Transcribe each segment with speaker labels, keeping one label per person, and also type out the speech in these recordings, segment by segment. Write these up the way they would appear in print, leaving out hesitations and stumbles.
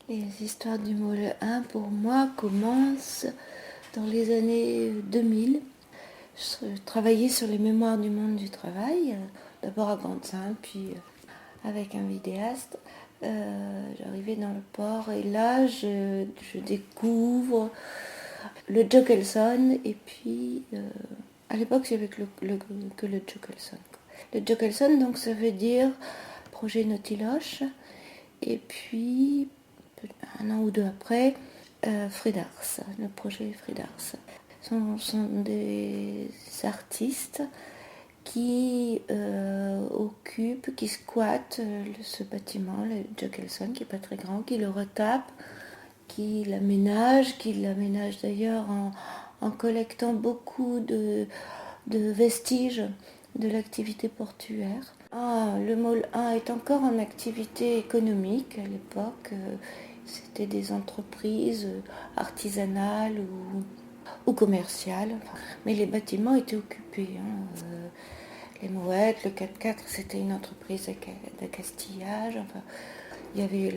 Speaker 1: Les histoires du môle 1, pour moi, commencent dans les années 2000. Je travaillais sur les mémoires du monde du travail, d'abord à Grande-Synthe, puis avec un vidéaste. J'arrivais dans le port et là, je découvre le Jokelson. Et puis, à l'époque, il n'y avait que le Jokelson. Le Jokelson, donc, ça veut dire projet Nautiloche. Et puis, un an ou deux après, Fridars, le projet Fridars. Ce sont des artistes qui occupent, qui squattent ce bâtiment, le Jokelson, qui n'est pas très grand, qui le retapent, qui l'aménage d'ailleurs en collectant beaucoup de vestiges de l'activité portuaire. Le môle 1 est encore en activité économique à l'époque. C'était des entreprises artisanales ou commerciales. Mais les bâtiments étaient occupés. Les Mouettes, le 4x4, c'était une entreprise d'accastillage. Enfin, il y avait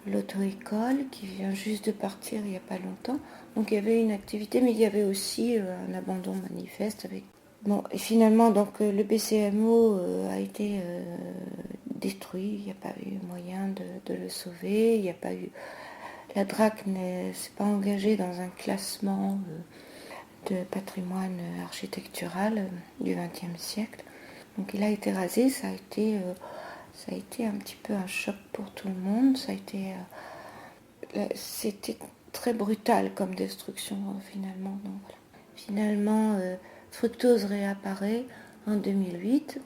Speaker 1: l'auto-école qui vient juste de partir il n'y a pas longtemps. Donc il y avait une activité, mais il y avait aussi un abandon manifeste avec. Bon, et finalement, donc le BCMO a été détruit. Il n'y a pas eu moyen de le sauver. Il n'y a pas eu. La DRAC ne s'est pas engagée dans un classement de patrimoine architectural du XXe siècle. Donc il a été rasé. Ça a été un petit peu un choc pour tout le monde. C'était très brutal comme destruction finalement. Donc, voilà. Finalement, Fructose réapparaît en 2008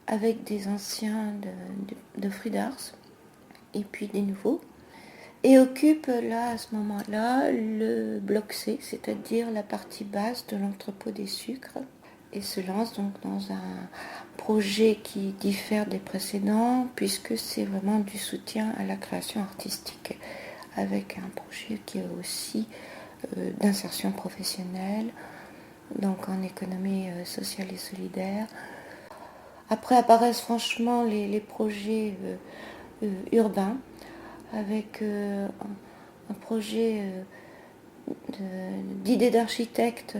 Speaker 1: avec des anciens de Fridars et puis des nouveaux, et occupe là à ce moment-là le bloc C, c'est-à-dire la partie basse de l'entrepôt des sucres, et se lance donc dans un projet qui diffère des précédents puisque c'est vraiment du soutien à la création artistique, avec un projet qui est aussi d'insertion professionnelle, donc en économie sociale et solidaire. Après apparaissent franchement les projets urbains, avec un projet d'idée d'architecte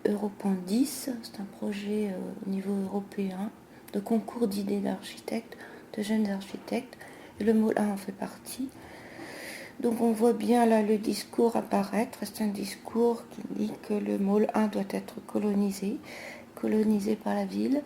Speaker 1: Europan 10, c'est un projet au niveau européen, de concours d'idées d'architectes, de jeunes architectes, et le môle 1 en fait partie. Donc on voit bien là le discours apparaître. C'est un discours qui dit que le môle 1 doit être colonisé par la ville,